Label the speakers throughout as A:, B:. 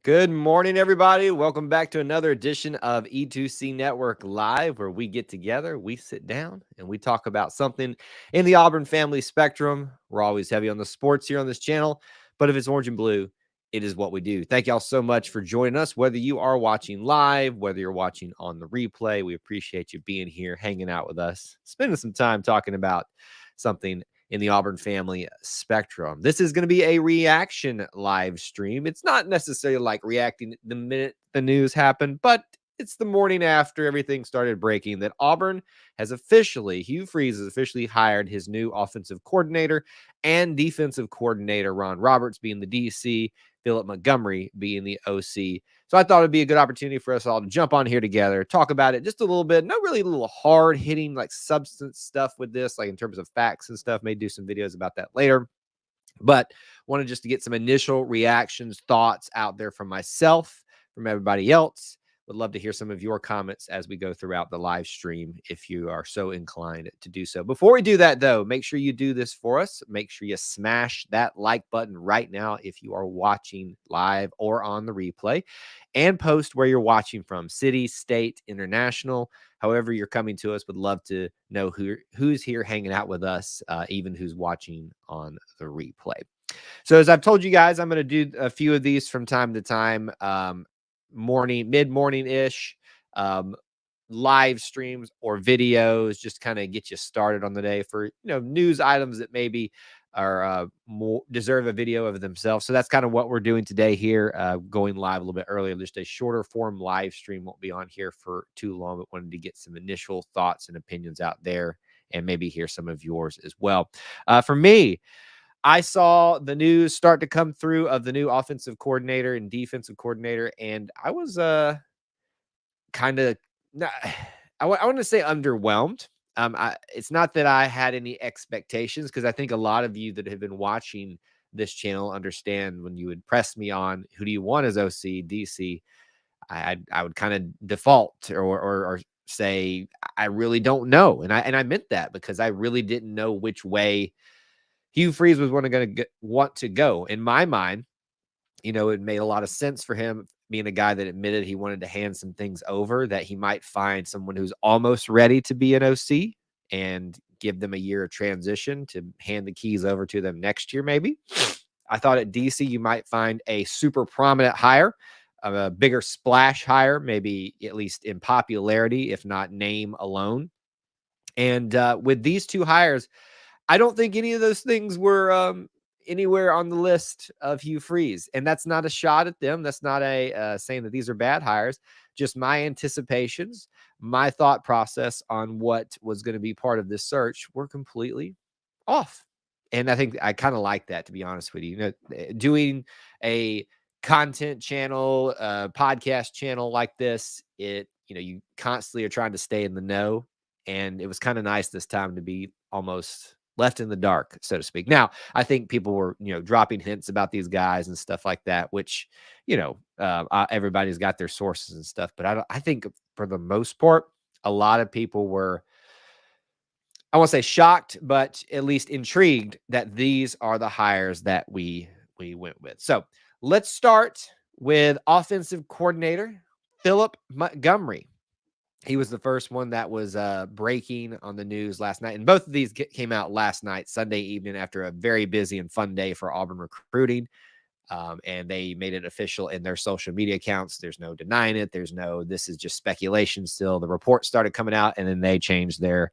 A: Good morning, everybody. Welcome back to another edition of E2C Network Live, where we get together, we sit down, and we talk about something in the Auburn family spectrum. We're always heavy on the sports here on this channel, but if it's orange and blue, it is what we do. Thank y'all so much for joining us, whether you are watching live, whether you're watching on the replay. We appreciate you being here, hanging out with us, spending some time talking about something in the Auburn family spectrum. This is going to be a reaction live stream. It's not necessarily like reacting the minute the news happened, but it's the morning after everything started breaking that Auburn has officially, Hugh Freeze has officially hired his new offensive coordinator and defensive coordinator, Ron Roberts being the DC, Phillip Montgomery being the OC. So I thought it'd be a good opportunity for us all to jump on here together, talk about it just a little bit. Not really a little hard hitting like substance stuff with this, like in terms of facts and stuff. May do some videos about that later, but wanted just to get some initial reactions, thoughts out there from myself, from everybody else. Would love to hear some of your comments as we go throughout the live stream if you are so inclined to do so. Before we do that, though, make sure you do this for us. Make sure you smash that like button right now if you are watching live or on the replay, and post where you're watching from, city, state, international, however you're coming to us. Would love to know who's here hanging out with us, even who's watching on the replay. So as I've told you guys, I'm going to do a few of these from time to time, mid-morning ish, live streams or videos, just kind of get you started on the day for news items that maybe are more deserve a video of themselves. So that's kind of what we're doing today here, going live a little bit earlier. Just a shorter form live stream, won't be on here for too long, but wanted to get some initial thoughts and opinions out there and maybe hear some of yours as well. For me, I saw the news start to come through of the new offensive coordinator and defensive coordinator, and I was kind of, I want to say underwhelmed. It's not that I had any expectations, because I think a lot of you that have been watching this channel understand when you would press me on who do you want as OC, DC, I would kind of default or say I really don't know, and I meant that because I really didn't know which way Hugh Freeze was going to want to go. In my mind, it made a lot of sense for him being a guy that admitted he wanted to hand some things over, that he might find someone who's almost ready to be an OC and give them a year of transition to hand the keys over to them next year, maybe. I thought at DC, you might find a super prominent hire, a bigger splash hire, maybe at least in popularity, if not name alone. And with these two hires, I don't think any of those things were anywhere on the list of Hugh Freeze. And that's not a shot at them. That's not a saying that these are bad hires. Just my anticipations, my thought process on what was going to be part of this search were completely off. And I think I kind of like that, to be honest with you. Doing a content channel, podcast channel like this, you constantly are trying to stay in the know. And it was kind of nice this time to be almost left in the dark, so to speak. Now, I think people were, dropping hints about these guys and stuff like that, which, everybody's got their sources and stuff. But I think for the most part, a lot of people were, I won't say shocked, but at least intrigued that these are the hires that we went with. So let's start with offensive coordinator Phillip Montgomery. He was the first one that was breaking on the news last night. And both of these came out last night, Sunday evening, after a very busy and fun day for Auburn recruiting. And they made it official in their social media accounts. There's no denying it. This is just speculation still. The report started coming out, and then they changed their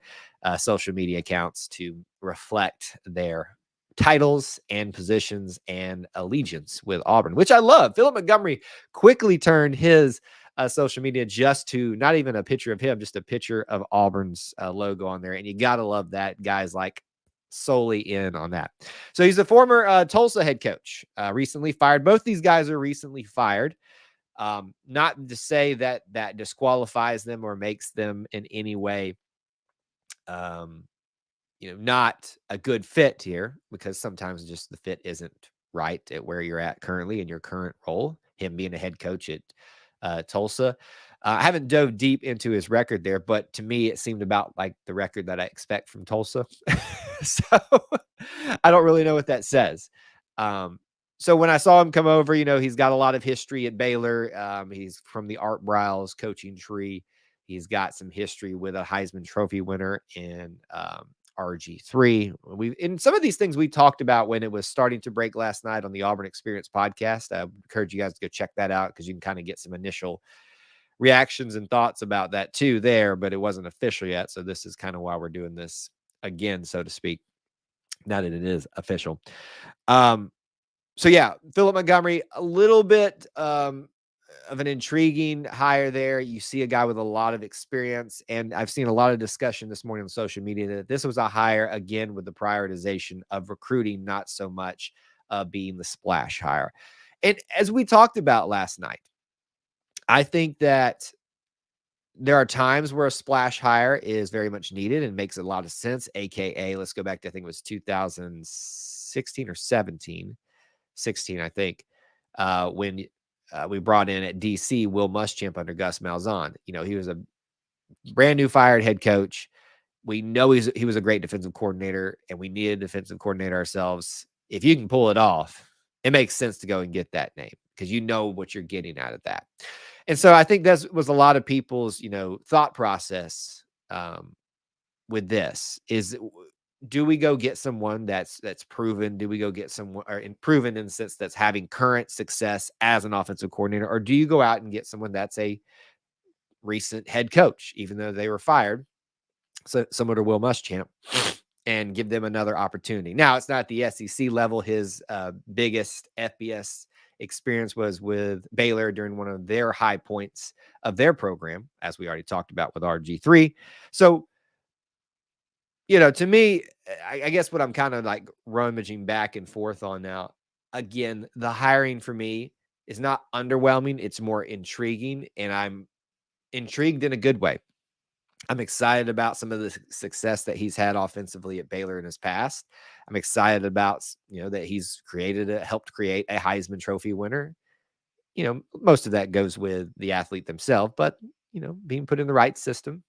A: social media accounts to reflect their titles and positions and allegiance with Auburn, which I love. Phillip Montgomery quickly turned his social media just to not even a picture of him, just a picture of Auburn's logo on there. And you got to love that. Guys like solely in on that. So he's a former Tulsa head coach, recently fired. Both these guys are recently fired. Not to say that disqualifies them or makes them in any way, not a good fit here, because sometimes just the fit isn't right at where you're at currently in your current role. Him being a head coach at Tulsa. I haven't dove deep into his record there, but to me, it seemed about like the record that I expect from Tulsa. So I don't really know what that says. So when I saw him come over, he's got a lot of history at Baylor. He's from the Art Briles coaching tree. He's got some history with a Heisman Trophy winner in RG3. And some of these things we talked about when it was starting to break last night on the Auburn Experience podcast. I encourage you guys to go check that out because you can kind of get some initial reactions and thoughts about that too there, but it wasn't official yet. So this is kind of why we're doing this again, so to speak, now that it is official. So yeah, Phillip Montgomery, a little bit of an intriguing hire there. You see a guy with a lot of experience, and I've seen a lot of discussion this morning on social media that this was a hire again with the prioritization of recruiting, not so much being the splash hire. And as we talked about last night, I think that there are times where a splash hire is very much needed and makes a lot of sense. AKA, let's go back to, I think it was 2016 or 16, I think, when we brought in at DC Will Muschamp under Gus Malzahn. He was a brand new fired head coach. We know he was a great defensive coordinator, and we needed a defensive coordinator ourselves. If you can pull it off, it makes sense to go and get that name because you know what you're getting out of that. And so I think that was a lot of people's, thought process with this is, do we go get someone that's proven? Do we go get someone or proven in the sense that's having current success as an offensive coordinator? Or do you go out and get someone that's a recent head coach, even though they were fired, so similar to Will Muschamp, and give them another opportunity? Now, it's not the SEC level. His biggest FBS experience was with Baylor during one of their high points of their program, as we already talked about with RG3. So, to me, I guess what I'm kind of like rummaging back and forth on now, again, the hiring for me is not underwhelming. It's more intriguing, and I'm intrigued in a good way. I'm excited about some of the success that he's had offensively at Baylor in his past. I'm excited about, that he's helped create a Heisman Trophy winner. Most of that goes with the athlete themselves, but, being put in the right system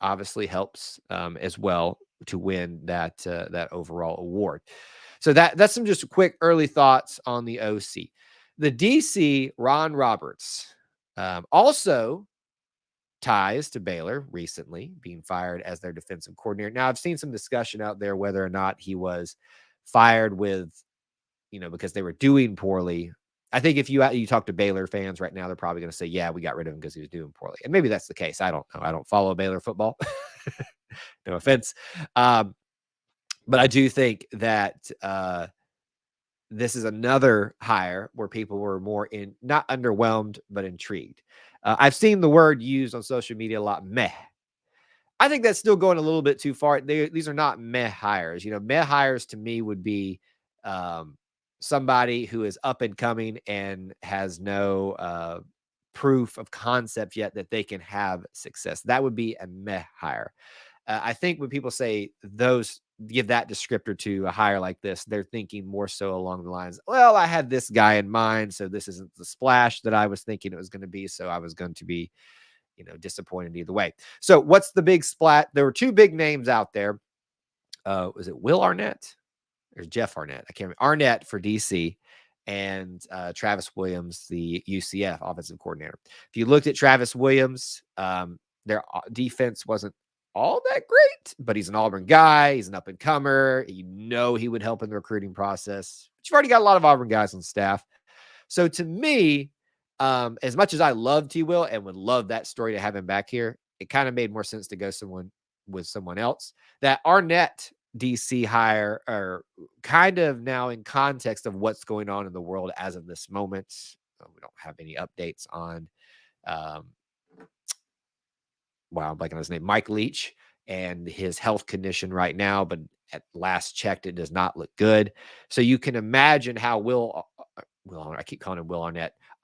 A: obviously helps as well to win that overall award. So that's some just quick early thoughts on the OC. The DC, Ron Roberts, also ties to Baylor recently, being fired as their defensive coordinator. Now, I've seen some discussion out there whether or not he was fired with, because they were doing poorly. I think if you talk to Baylor fans right now, they're probably going to say, yeah, we got rid of him because he was doing poorly. And maybe that's the case. I don't know. I don't follow Baylor football. No offense. But I do think that this is another hire where people were more not underwhelmed, but intrigued. I've seen the word used on social media a lot, meh. I think that's still going a little bit too far. These are not meh hires. Meh hires to me would be somebody who is up and coming and has no proof of concept yet that they can have success. That would be a meh hire. I think when people say give that descriptor to a hire like this, they're thinking more so along the lines, well, I had this guy in mind, so this isn't the splash that I was thinking it was going to be, so I was going to be, disappointed either way. So what's the big splat? There were two big names out there. Was it Will Arnett or Jeff Arnett? I can't remember. Arnett for DC and Travis Williams, the UCF offensive coordinator. If you looked at Travis Williams, their defense wasn't all that great, but he's an Auburn guy. He's an up and comer. He would help in the recruiting process. But you've already got a lot of Auburn guys on staff. So to me, as much as I love T. Will and would love that story to have him back here, it kind of made more sense to go with someone else. That Arnett DC hire are kind of now in context of what's going on in the world as of this moment. We don't have any updates on I'm blanking on his name, Mike Leach, and his health condition right now, but at last checked, it does not look good. So you can imagine how I keep calling him Will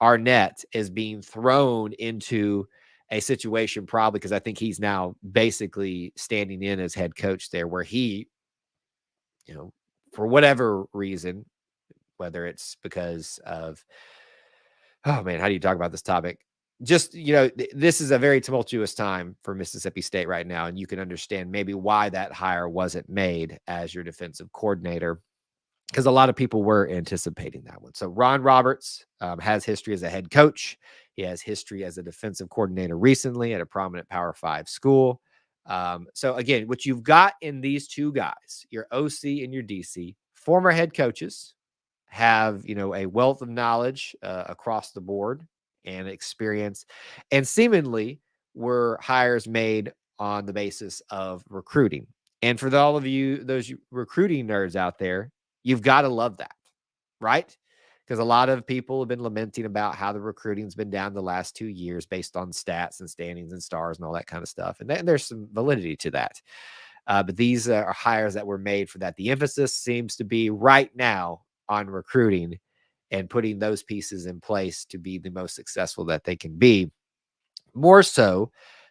A: Arnett is being thrown into a situation probably because I think he's now basically standing in as head coach there where he, for whatever reason, whether it's because of, oh man, how do you talk about this topic? Just, this is a very tumultuous time for Mississippi State right now. And you can understand maybe why that hire wasn't made as your defensive coordinator. because a lot of people were anticipating that one. So Ron Roberts has history as a head coach. He has history as a defensive coordinator recently at a prominent Power 5 school. So again, what you've got in these two guys, your OC and your DC, former head coaches, have, a wealth of knowledge across the board and experience, and seemingly were hires made on the basis of recruiting. And for all of you, those recruiting nerds out there, you've got to love that, right? Because a lot of people have been lamenting about how the recruiting's been down the last 2 years based on stats and standings and stars and all that kind of stuff. And there's some validity to that. But these are hires that were made for that. The emphasis seems to be right now on recruiting and putting those pieces in place to be the most successful that they can be, more so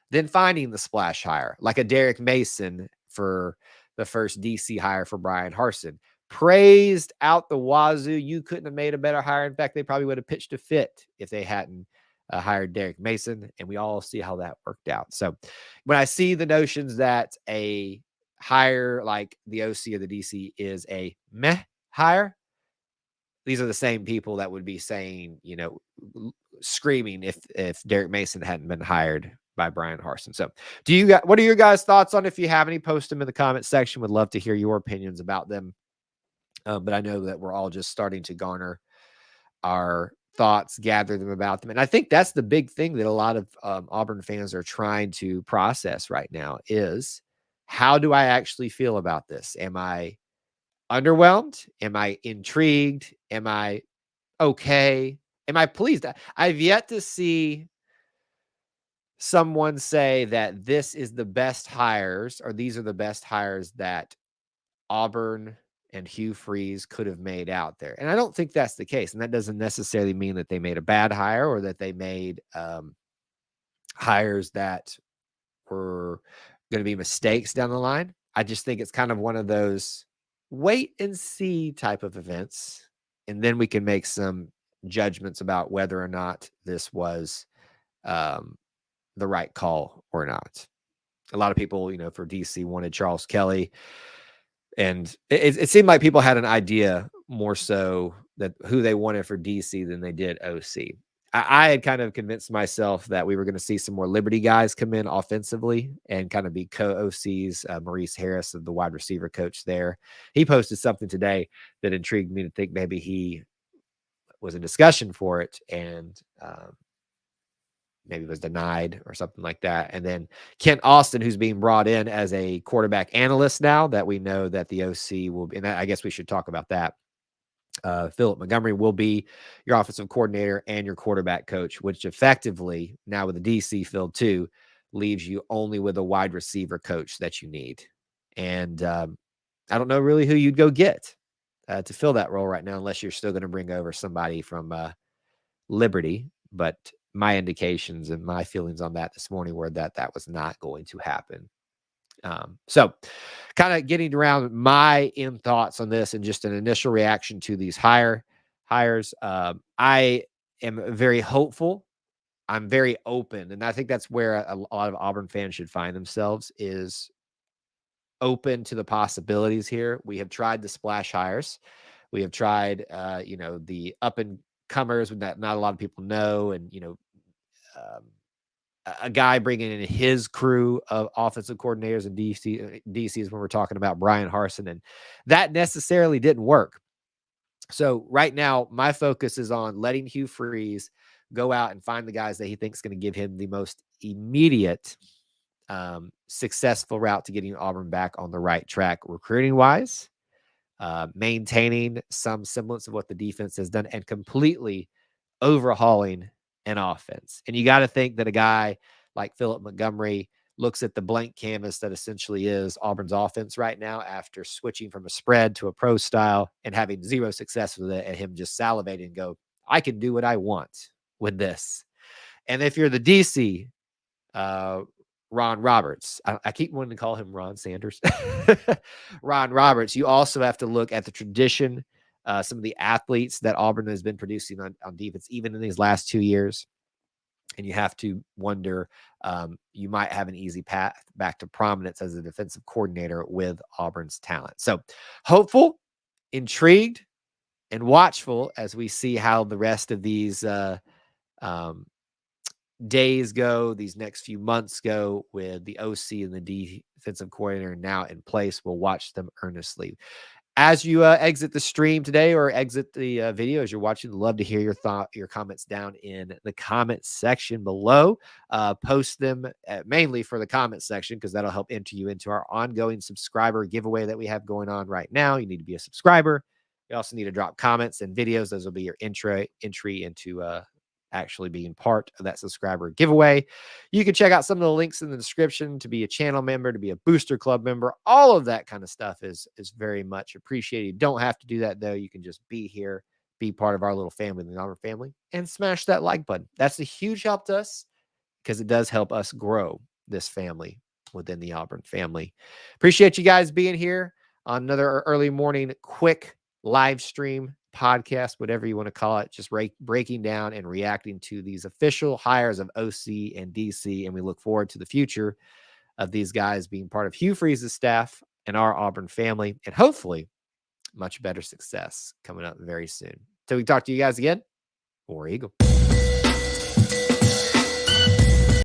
A: than finding the splash hire, like a Derek Mason for the first DC hire for Brian Harsin. Praised out the wazoo. You couldn't have made a better hire. In fact, they probably would have pitched a fit if they hadn't hired Derek Mason, and we all see how that worked out. So when I see the notions that a hire like the OC or the DC is a meh hire, these are the same people that would be saying, screaming if Derek Mason hadn't been hired by Brian Harsin. So what are your guys' thoughts on? If you have any, post them in the comment section. Would love to hear your opinions about them. But I know that we're all just starting to garner our thoughts, gather them about them. And I think that's the big thing that a lot of Auburn fans are trying to process right now is, how do I actually feel about this? Am I underwhelmed? Am I intrigued? Am I okay? Am I pleased? I've yet to see someone say that this is the best hires, or these are the best hires that Auburn and Hugh Freeze could have made out there. And I don't think that's the case. And that doesn't necessarily mean that they made a bad hire or that they made hires that were going to be mistakes down the line. I just think it's kind of one of those wait and see type of events. And then we can make some judgments about whether or not this was the right call or not. A lot of people, for DC wanted Charles Kelly. And it seemed like people had an idea more so that who they wanted for DC than they did OC. I had kind of convinced myself that we were going to see some more Liberty guys come in offensively and kind of be co-OCs. Maurice Harris, the wide receiver coach there, he posted something today that intrigued me to think maybe he was in discussion for it and maybe was denied or something like that. And then Kent Austin, who's being brought in as a quarterback analyst now that we know that the OC will be, and I guess we should talk about that. Phillip Montgomery will be your offensive coordinator and your quarterback coach, which effectively now with the DC filled too, leaves you only with a wide receiver coach that you need. And I don't know really who you'd go get to fill that role right now, unless you're still going to bring over somebody from Liberty. But my indications and my feelings on that this morning were that that was not going to happen. So kind of getting around my end thoughts on this and just an initial reaction to these hires. I am very hopeful. I'm very open. And I think that's where a lot of Auburn fans should find themselves, is open to the possibilities here. We have tried the splash hires. We have tried, the up and comers that not a lot of people know. And, um, a guy bringing in his crew of offensive coordinators and DCs when we're talking about Brian Harsin, and that necessarily didn't work. So right now, my focus is on letting Hugh Freeze go out and find the guys that he thinks is going to give him the most immediate successful route to getting Auburn back on the right track recruiting wise, maintaining some semblance of what the defense has done, and completely overhauling an offense. And you got to think that a guy like Phillip Montgomery looks at the blank canvas that essentially is Auburn's offense right now after switching from a spread to a pro style and having zero success with it, and him just salivating and go, I can do what I want with this. And if you're the DC, Ron Roberts, I keep wanting to call him Ron Sanders. Ron Roberts, you also have to look at the tradition, some of the athletes that Auburn has been producing on defense, even in these last 2 years. And you have to wonder, you might have an easy path back to prominence as a defensive coordinator with Auburn's talent. So hopeful, intrigued and watchful as we see how the rest of these um, days go, these next few months go with the OC and the defensive coordinator now in place. We'll watch them earnestly. As you exit the stream today or exit the video as you're watching, love to hear your comments down in the comment section below. Post them mainly for the comment section because that'll help enter you into our ongoing subscriber giveaway that we have going on right now. You need to be a subscriber. You also need to drop comments and videos. Those will be your entry into actually being part of that subscriber giveaway. You can check out some of the links in the description to be a channel member, to be a booster club member. All of that kind of stuff is very much appreciated. You don't have to do that though. You can just be here, be part of our little family, the Auburn family, and smash that like button. That's a huge help to us because it does help us grow this family within the Auburn family. Appreciate you guys being here on another early morning quick live stream podcast, whatever you want to call it, just breaking down and reacting to these official hires of OC and DC. And we look forward to the future of these guys being part of Hugh Freeze's staff and our Auburn family, and hopefully much better success coming up very soon. Till we talk to you guys again, War Eagle.